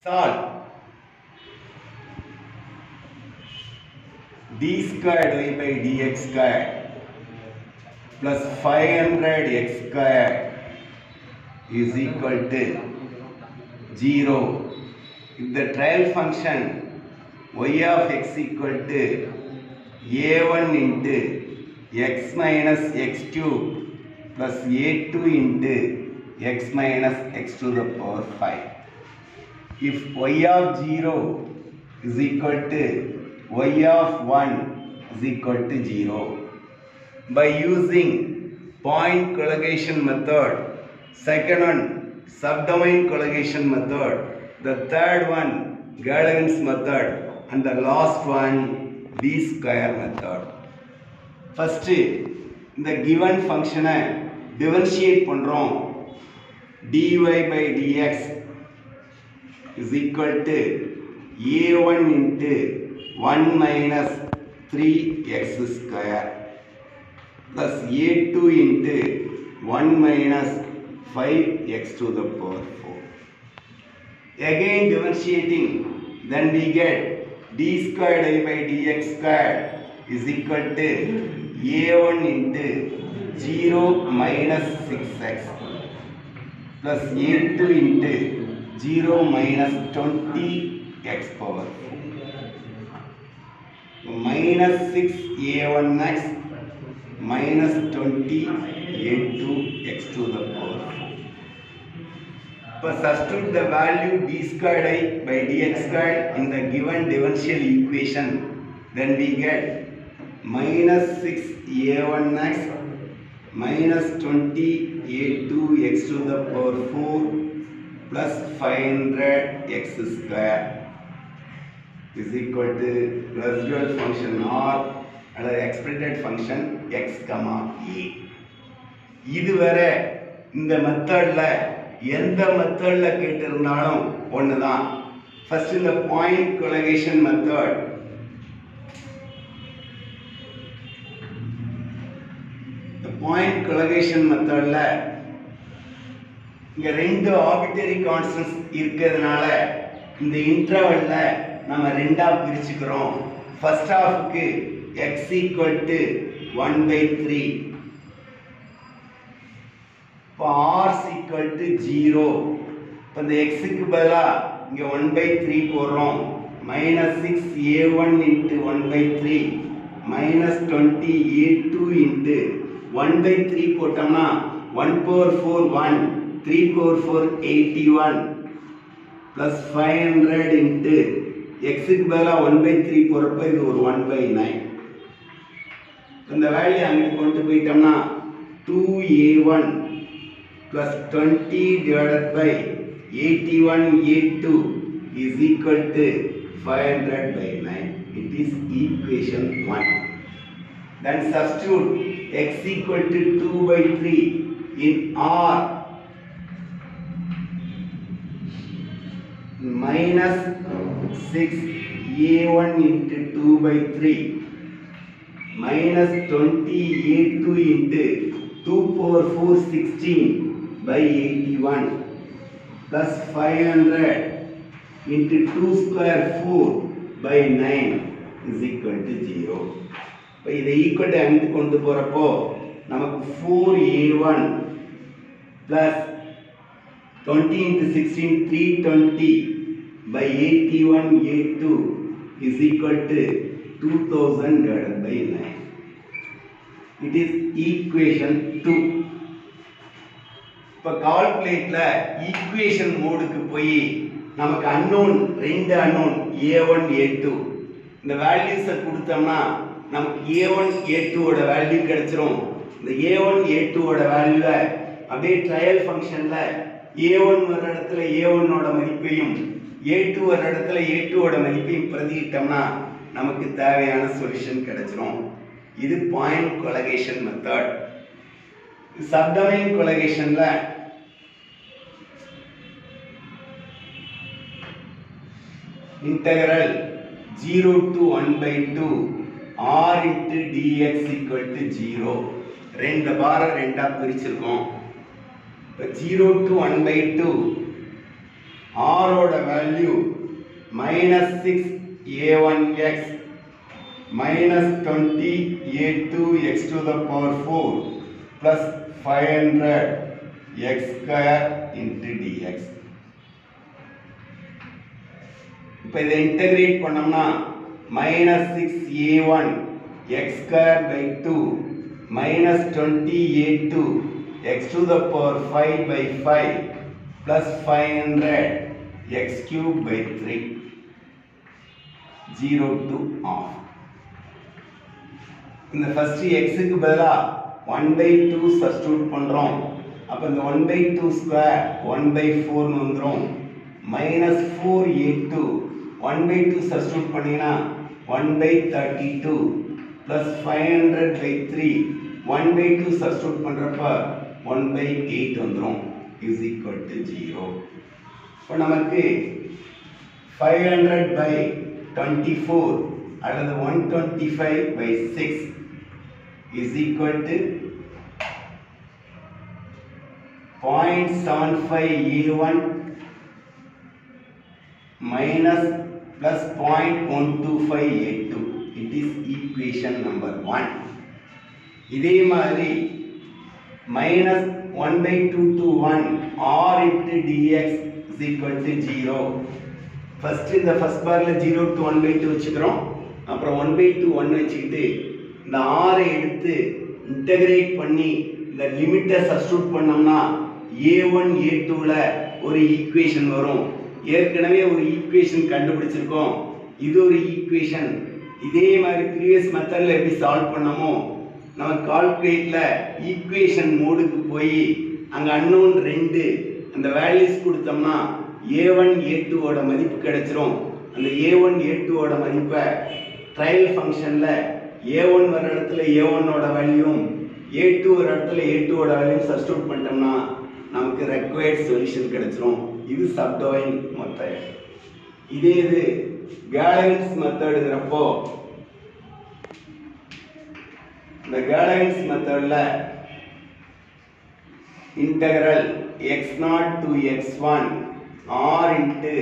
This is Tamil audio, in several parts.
Solve d squared y by dx squared plus 500 x squared is equal to 0. If the trial function y of x equal to a1 into x minus x cube plus a2 into x minus x to the power 5. If y of 0 is equal to y of 1 is equal to 0. By using point colligation method, second one subdomain colligation method, the third one Galen's method, and the last one d square method. First இந்த given function differentiate பண்றோம். dy by dx is equal to a1 into 1 minus 3x square plus a2 into 1 minus 5x to the power 4. Again differentiating, then we get d squared y by dx squared is equal to a1 into 0 minus 6x plus a2 into 0 minus 20x power 4 minus 6a1x minus 20a2x to the power 4. But substitute the value d squared y by dx squared in the given differential equation, then we get minus 6a1x minus 20a2x to the power 4 plus 500x square is equal to residual function r and expected function x comma a. இதுவரை இந்த மெத்தட்ல எந்த மெத்தட்ல கேட்டிருந்தாலும் ஒண்ணுதான். ஃபர்ஸ்ட் இந்த பாயிண்ட் கொலிகேஷன் மெத்தட், இந்த பாயிண்ட் கொலிகேஷன் மெத்தட்ல இங்க ரெண்டு ஆர்பிட்டரி கான்ஸ்டன்ட்ஸ் இருக்கிறதுனால இந்த இன்டர்வல்ல நம்ம ரெண்டா பிரிச்சுக்கிறோம். ஃபர்ஸ்ட் ஹாஃப்க்கு x equal to 1 by 3, இப்போ r equal to 0. இப்போ இந்த x க்கு பதிலா இங்க 1 by 3 போடுறோம். minus 6a1 into 1 by 3 minus 20a2 into 1 by 3 போட்டோம்னா 1 power 4 1 3 power 4 81 plus 500 into x க்கு பதிலா 1 by 3 போறப்ப இது ஒரு 1 by 9. இந்த வேல்யூ அங்க கொண்டு போயிட்டோம்னா 2a1 plus 20 divided by 81a2 is equal to 500 by 9. It is equation 1. Then substitute x equal to 2 by 3 in r minus 6a1 into 2 by 3 minus 20a2 into 2 power 4 16 by 81 plus 500 into 2 square 4 by 9 is equal to 0. இப்போ இதை ஈக்குவல் டு அங்கிட்டு கொண்டு போறப்போ நமக்கு 4a1 plus 20 into 16 320 by 81a2 is equal to 2000 divided by 9. It is equation 2. இப்போ கால்குலேட்ல ஈக்குவேஷன் மோடுக்கு போய் நமக்கு அன்னோன் ரெண்டு அன்னோன் a1 a2 இந்த வேல்யூஸை கொடுத்தோம்னா நமக்கு a1 a2 ஓட வேல்யூ கிடைச்சிரும். இந்த a1 a2 ஓட வேல்யூவை அப்படியே ட்ரையல் ஃபங்க்ஷன்ல a1 வர இடத்துல a1 ஓட மதிப்பையும் a2 வர இடத்துல a2 ஓட மதிப்பையும் பிரதியிட்டோம்னா நமக்கு தேவையான சொல்யூஷன் கிடைச்சிரும். இது பாயிண்ட் கொலிகேஷன் மெத்தட். சப்டொமைன் கொலிகேஷன்ல integral 0 to 1 by 2 r into dx equal to 0. ரெண்டு பார ரெண்டா பிரிச்சிருக்கோம். இப்போ 0 to 1 by 2 r ஓட value minus 6a1x minus 20a2x to the power 4 plus 500 x square into dx. இப்போ இதை இன்டகிரேட் பண்ணோம்னா minus 6a1 x square by 2 minus 20a2 x to the power 5 by 5 plus 500 x cube by 3 0 to half. இந்த first x க்கு பதிலா 1 by 2 substitute பண்றோம். அப்ப இந்த 1 by 2 square 1 by 4 னு வந்துரும். minus 4a2 1 by 2 substitute பண்ணீங்கன்னா 1 by 32 plus 500 by 3 1 by 2 substitute பண்றப்ப 1 by 8 வந்துரும் is equal to 0. இப்போ நமக்கு 500 by 24 அல்லது 125 by 6 is equal to 0.75a1 minus plus 0.125a2. It is equation number 1. இதே மாதிரி minus 1 by 2 to 1 r into dx is equal to 0. First இந்த first barல 0 to 1 by 2 வச்சுக்கிறோம். அப்புறம் 1 by 2 1 வச்சுக்கிட்டு இந்த r எடுத்து இன்டகிரேட் பண்ணி இந்த லிமிட்டை சப்ஸ்டிட்யூட் பண்ணோம்னா a1 a2ல ஒரு ஈக்குவேஷன் வரும். ஏற்கனவே ஒரு ஈக்குவேஷன் கண்டுபிடிச்சிருக்கோம். இது ஒரு ஈக்குவேஷன். இதே மாதிரி ப்ரீவியஸ் மெத்தட்ல எப்படி சால்வ் பண்ணோமோ நம்ம கால்குலேட்ல ஈக்குவேஷன் மோடுக்கு போய் அங்க அன்னோன் 2 அந்த வேல்யூஸ் கொடுத்தோம்னா a1 a2 ஓட மதிப்பு கிடைச்சிரும். அந்த a1 a2 ஓட மதிப்பை ட்ரையல் ஃபங்க்ஷன்ல a1 வர இடத்துல a1 ஓட வேல்யூம் a2 வர இடத்துல a2 ஓட வேல்யூம் சப்ஸ்டிட்யூட் பண்ணிட்டோம்னா நமக்கு ரெக்வயர்ட் சொல்யூஷன் கிடைச்சிரும். இது சப்டொமைன் மெத்தட். இதே இது கேலன்ஸ் மெத்தட்ங்கிறப்போ இந்த கேலன்ஸ் மெத்தட்ல integral x0 to x1 r into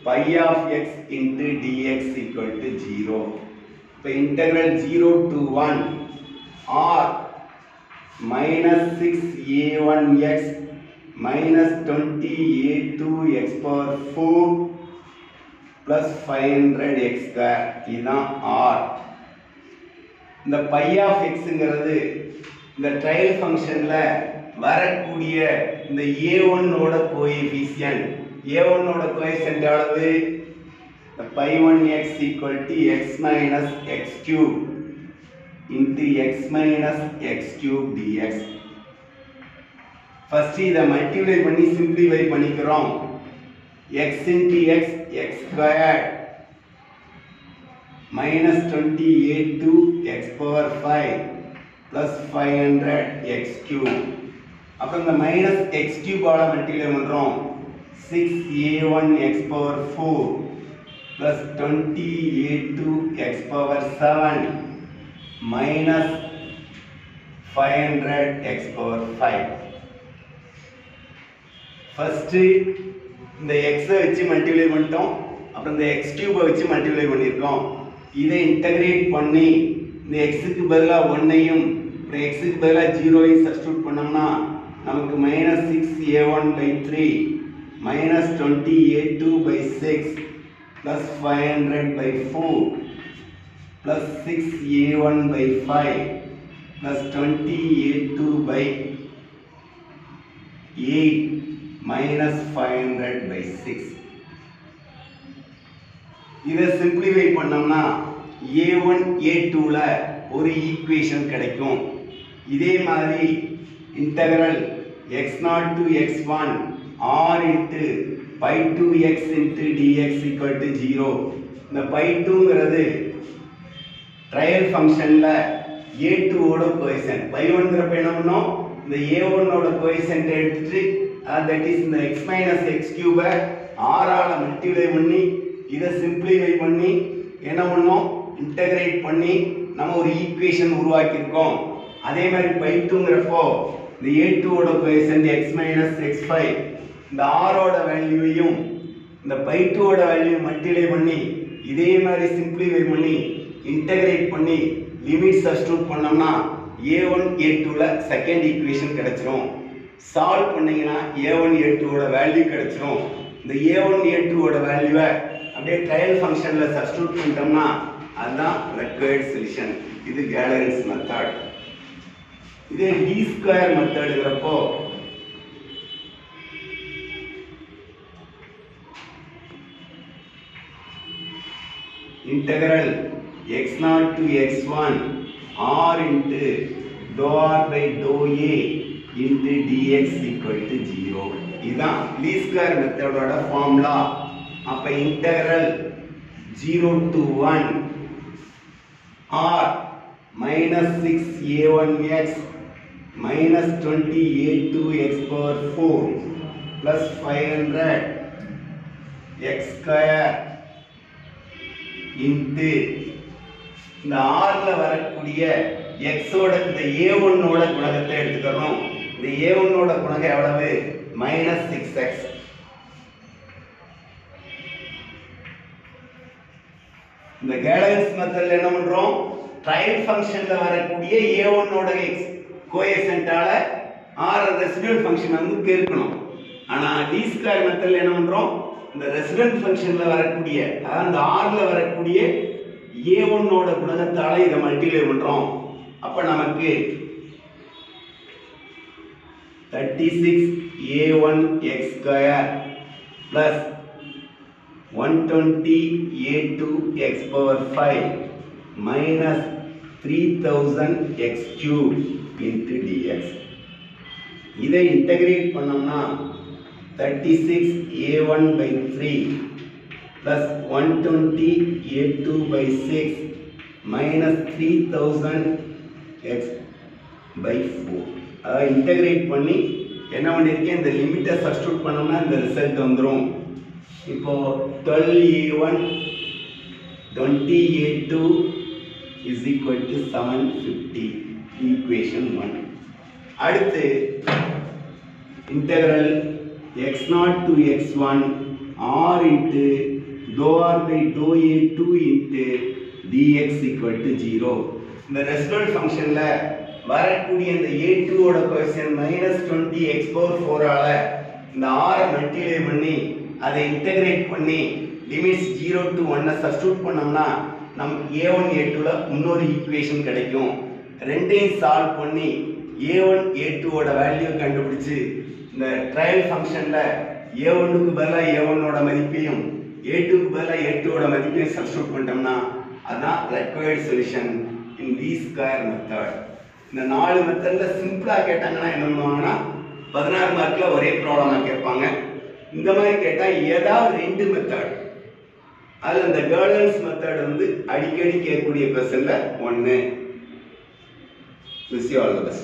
pi of x into dx equal to 0. இப்போ integral 0 to 1 r minus 6a1x minus 20a2x power 4 plus 500x square இதுதான் r. இந்த pi of xங்கிறது இந்த ட்ரையல் ஃபங்க்ஷன்ல வரக்கூடிய இந்த a1 ஓட கோஎஃபிஷியன்ட் a1 ஓட கோஎஃபிஷியன்ட் எவ்வளவு? pi 1x equal to x minus x cube into x minus x cube dx. First இத மல்டிப்ளை பண்ணி சிம்பிளிஃபை பண்ணிக்கிறோம். x into x x squared minus 20a2 x power 5 plus 500 x cube. அப்புறம் இந்த minus x cube ஆல மல்டிப்ளை பண்றோம். 6a1 x power 4 plus 20a2 x power 7 minus 500 x power 5. First இந்த x வச்சு மல்டிப்ளை பண்ணிட்டோம். அப்புறம் இந்த x cube வச்சு மல்டிப்ளை பண்ணியிருக்கோம். இதை இன்டகிரேட் பண்ணி இந்த x க்கு பதிலா 1ஐயும் அப்புறம் x க்கு பதிலா 0ஐயும் சப்ஸ்டிட்யூட் பண்ணோம்னா நமக்கு minus 6a1 by 3 minus 20a2 by 6 plus 500 by 4 plus 6a1 by 5 plus 20a2 by 8 minus 500 by 6. இதை சிம்பிளிஃபை பண்ணோம்னா a1 a2ல ஒரு ஈக்குவேஷன் கிடைக்கும். இதே மாதிரி integral x0 to x1 r into pi 2x into dx equal to 0. இந்த pi 2ங்கிறது ட்ரையல் ஃபங்க்ஷன்ல a2 ஓட கோஎஃபிஷியன்ட். pi 1ங்கிறப்ப என்ன பண்ணோம்? இந்த a1 ஓட கோஎஃபிஷியன்ட் எடுத்துட்டு that is இந்த x minus x cube r ஆல மல்டிப்ளை பண்ணி இதை சிம்பிளிஃபை பண்ணி என்ன பண்ணோம்? இன்டகிரேட் பண்ணி நம்ம ஒரு ஈக்குவேஷன் உருவாக்கி இருக்கோம். அதே மாதிரி pi 2ங்கிறப்போ இந்த a2 ஓட கோஎஃபிஷியன்ட் x minus x5 இந்த r ஓட வேல்யூவையும் இந்த பை 2 ஓட வேல்யூ மல்டிப்ளை பண்ணி இதே மாதிரி சிம்பிளிஃபை பண்ணி இன்டகிரேட் பண்ணி லிமிட் சப்ஸ்டிட்யூட் பண்ணோம்னா a1 a2 ல செகண்ட் ஈக்குவேஷன் கிடைச்சிரும். சால்வ் பண்ணீங்கன்னா a1 a2 ஓட வேல்யூ கிடைச்சிரும். இந்த a1 a2 ஓட வேல்யூவை அப்படியே ட்ரையல் ஃபங்க்ஷன்ல சப்ஸ்டிட்யூட் பண்ணிட்டோம்னா அதுதான் ரெக்வயர்ட் சொல்யூஷன். இது கேலரன்ஸ் மெத்தட். இதே டி ஸ்கொயர் மெத்தட்ங்கிறப்போ integral x0 to x1 r into dou r by dou a into dx equal to 0. இதுதான் லீஸ்ட் ஸ்கொயர் மெத்தடோட ஃபார்முலா. அப்ப integral 0 to 1 r minus 6a1x minus 20a2x power 4 plus 500 x square into இந்த ஆர்ல வரக்கூடிய x ஓட இந்த a1 ஓட குணகத்தை எடுத்துக்கறோம். இந்த a1 ஓட குணகம் எவ்வளவு? -6x. இந்த கேலரன்ஸ் மெத்தட்ல என்ன பண்றோம்? ட்ரையல் ஃபங்க்ஷன்ல வரக்கூடிய a1 ஓட x கோஎஃபிஷியன்ட்டால r ரெசிடுவல் ஃபங்க்ஷன் வந்து பெருக்கணும். ஆனா டி ஸ்கொயர் மெத்தட்ல என்ன பண்றோம்? இந்த ரெசிடென்ட் ஃபங்க்ஷன்ல வரக்கூடிய அந்த r ல வரக்கூடிய a1 ஓட குணகத்தால இத மல்டிப்ளை பண்றோம். அப்ப நமக்கு 36a1x square plus 120a2x power 5 minus 3000x cube into dx. இதை இன்டகிரேட் பண்ணோம்னா 36a1 by 3 plus 120a2 by 6 minus 3000x by 4. அதை இன்டகிரேட் பண்ணி என்ன பண்ணிருக்கேன்? இந்த லிமிட்டை சப்ஸ்டிட்யூட் பண்ணோம்னா இந்த ரிசல்ட் வந்துடும். இப்போ 12a1 20a2 is equal to 750. Equation 1. அடுத்து integral x0 to x1 r into dou r by dou a2 into dx equal to 0. இந்த ரெசிடுவல் ஃபங்க்ஷன்ல வரக்கூடிய இந்த a2 ஓட கோஎஃபிஷியன்ட் -20x power 4 ஆல இந்த r மல்டிப்ளை பண்ணி அதை இன்டகிரேட் பண்ணி லிமிட்ஸ் 0 to 1 சப்ஸ்டிட்யூட் பண்ணோம்னா நமக்கு a1 a2 ல இன்னொரு ஈக்குவேஷன் கிடைக்கும். ரெண்டையும் சால்வ் பண்ணி a1 a2 ஓட வேல்யூ கண்டுபிடிச்சு இந்த ட்ரையல் ஃபங்க்ஷன்ல a1 க்கு பதிலா a1 ஓட மதிப்பையும் a2 க்கு பதிலா a2 ஓட மதிப்பையும் சப்ஸ்டிட்யூட் பண்ணிட்டோம்னா அதான் ரெக்வயர்ட் சொல்யூஷன் இன் லீஸ்ட் ஸ்கொயர் மெத்தட். இந்த 4 மெத்தட்ல சிம்பிளா கேட்டாங்கன்னா என்ன பண்ணுவாங்கன்னா 16 மார்க்ல ஒரே ப்ராப்ளமா கேட்பாங்க. இந்த மாதிரி கேட்டா ஏதாவது 2 மெத்தட் அதுல இந்த கேலரன்ஸ் மெத்தட் வந்து அடிக்கடி கேட்கக்கூடிய क्वेश्चनல ஒன்னு. Wish you all the best.